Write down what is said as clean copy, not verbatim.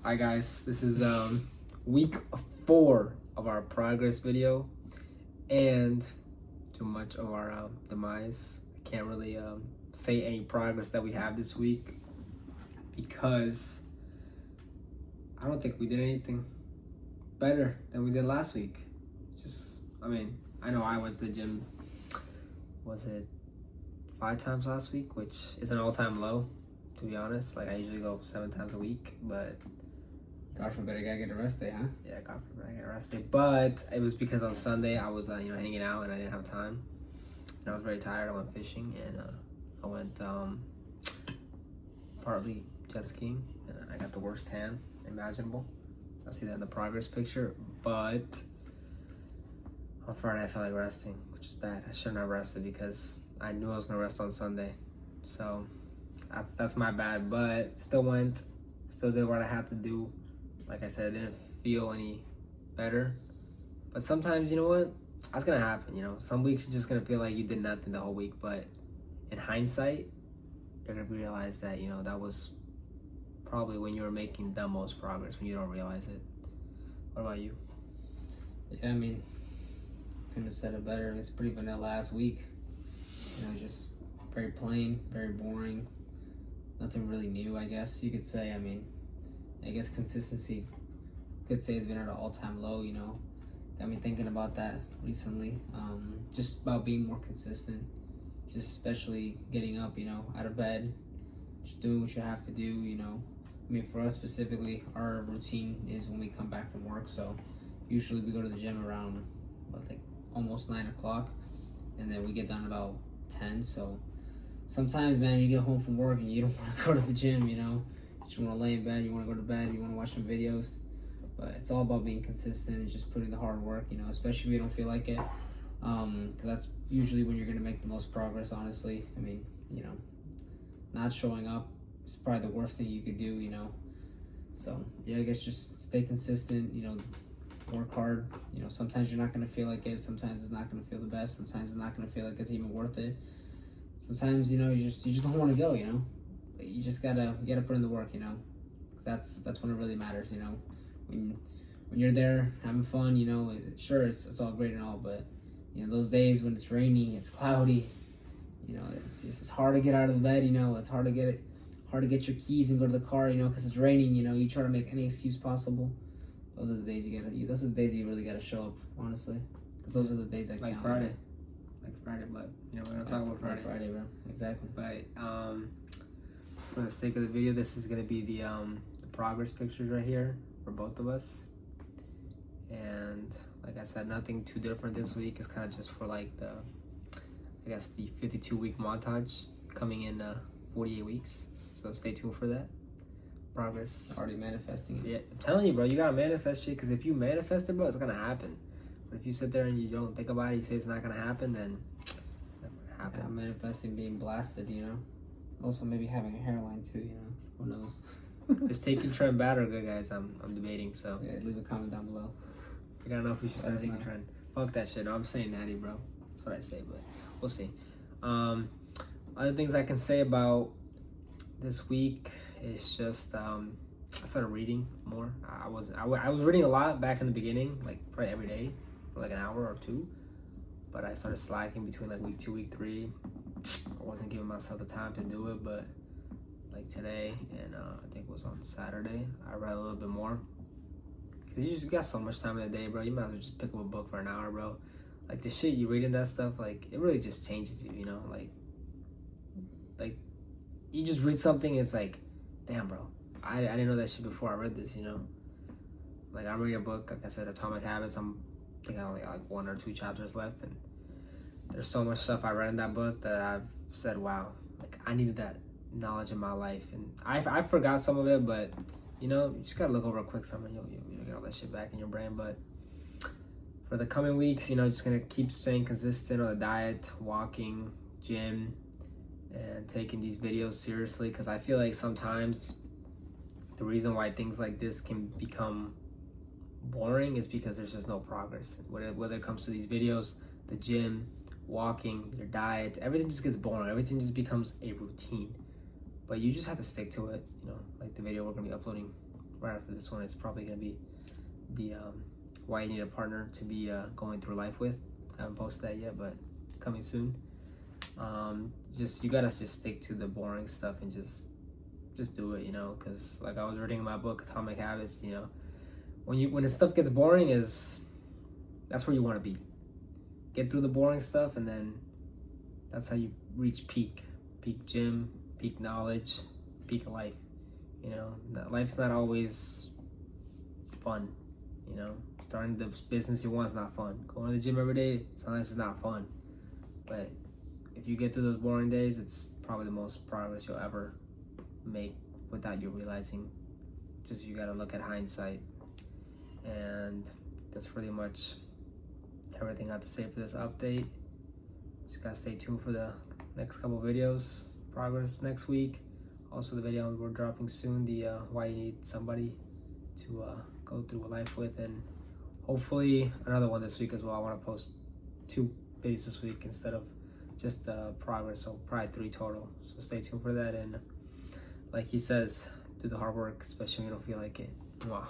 Hi guys, this is week 4 of our progress video, and too much of our demise. I can't really say any progress that we have this week because I don't think we did anything better than we did last week. I know I went to the gym, was it 5 times last week, which is an all-time low, to be honest. Like, I usually go 7 times a week, but God forbid I gotta get arrested, huh? yeah, God forbid I get arrested. But it was because on Sunday I was, hanging out and I didn't have time. And I was very tired. I went fishing and I went partly jet skiing, and I got the worst tan imaginable. I'll see that in the progress picture. But on Friday I felt like resting, which is bad. I shouldn't have rested because I knew I was gonna rest on Sunday. So that's my bad. But still did what I had to do. Like I said, I didn't feel any better. But sometimes, you know what? That's gonna happen, you know. Some weeks you're just gonna feel like you did nothing the whole week, but in hindsight, you're gonna realize that, you know, that was probably when you were making the most progress, when you don't realize it. What about you? Yeah, I mean, couldn't have said it better. It's pretty vanilla last week. You know, just very plain, very boring. Nothing really new, I guess you could say. I mean, I guess consistency could say it's been at an all-time low, you know. Got me thinking about that recently. Just about being more consistent. Just especially getting up, you know, out of bed. Just doing what you have to do, you know. I mean, for us specifically, our routine is when we come back from work. So usually we go to the gym around, almost 9 o'clock. And then we get done about 10. So sometimes, man, you get home from work and you don't want to go to the gym, you know. You just want to lay in bed, you want to go to bed, you want to watch some videos. But it's all about being consistent and just putting the hard work, you know, especially if you don't feel like it. Because that's usually when you're going to make the most progress, honestly. I mean, you know, not showing up is probably the worst thing you could do, you know. So, yeah, I guess just stay consistent, you know, work hard. You know, sometimes you're not going to feel like it. Sometimes it's not going to feel the best. Sometimes it's not going to feel like it's even worth it. Sometimes, you know, you just don't want to go, you know. But you just gotta put in the work, you know. 'Cause that's when it really matters, you know. When you're there having fun, you know, sure it's all great and all, but you know those days when it's rainy, it's cloudy, you know, it's hard to get out of the bed, you know. It's hard to get your keys and go to the car, you know, because it's raining. You know, you try to make any excuse possible. Those are the days those are the days you really gotta show up, honestly, because those are the days that Like count. Friday. Like Friday, but, you know, we're not talking about Friday. Like Friday, bro. Exactly. But for the sake of the video, this is gonna be the progress pictures right here for both of us. And like I said, nothing too different this week. It's kind of just for like the 52-week montage coming in 48 weeks. So stay tuned for that. Progress. Already manifesting it. Yeah, I'm telling you, bro, you gotta manifest shit, because if you manifest it, bro, it's gonna happen. But if you sit there and you don't think about it, you say it's not gonna happen, then it's never gonna happen. Yeah, I'm manifesting being blasted, you know. Also, maybe having a hairline too, you know. Who knows? Is taking trend bad or good, guys? I'm debating. So Yeah, leave a comment down below. I gotta know if we should start taking trend. Fuck that shit. No, I'm saying natty, bro. That's what I say, but we'll see. Other things I can say about this week is just I started reading more. I was reading a lot back in the beginning, like probably every day for like an hour or two. But I started slacking between like week 2, week 3. I wasn't giving myself the time to do it, but like today and I think it was on Saturday, I read a little bit more. Cause you just got so much time in the day, bro. You might as well just pick up a book for an hour, bro. Like the shit you read in that stuff, like it really just changes you, you know. Like you just read something and it's like, damn, bro, I didn't know that shit before I read this, you know. Like I'm reading a book, like I said, Atomic Habits. I think I only got like 1 or 2 chapters left, and there's so much stuff I read in that book that I've said, wow, like I needed that knowledge in my life, and I forgot some of it, but you know, you just gotta look over a quick summer and you'll get all that shit back in your brain. But for the coming weeks, you know, just gonna keep staying consistent on the diet, walking, gym, and taking these videos seriously, because I feel like sometimes the reason why things like this can become boring is because there's just no progress. Whether it comes to these videos, the gym, walking, your diet, everything just gets boring. Everything just becomes a routine. But you just have to stick to it, you know, like the video we're gonna be uploading right after this one, it's probably gonna be the why you need a partner to be going through life with. I haven't posted that yet, but coming soon. You gotta just stick to the boring stuff and just do it, you know, because like I was reading in my book Atomic Habits, you know, when the stuff gets boring, that's where you want to be. Get through the boring stuff, and then that's how you reach peak gym, peak knowledge, peak life. You know, life's not always fun. You know, starting the business you want is not fun. Going to the gym every day sometimes it's not fun. But if you get through those boring days, it's probably the most progress you'll ever make without you realizing. Just you gotta look at hindsight. And that's pretty much everything I have to say for this update. Just gotta stay tuned for the next couple videos. Progress next week. Also the video we're dropping soon, the why you need somebody to go through life with, and hopefully another one this week as well. I want to post 2 videos this week instead of just progress, so probably 3 total. So stay tuned for that, and like he says, do the hard work, especially when you don't feel like it. Mwah.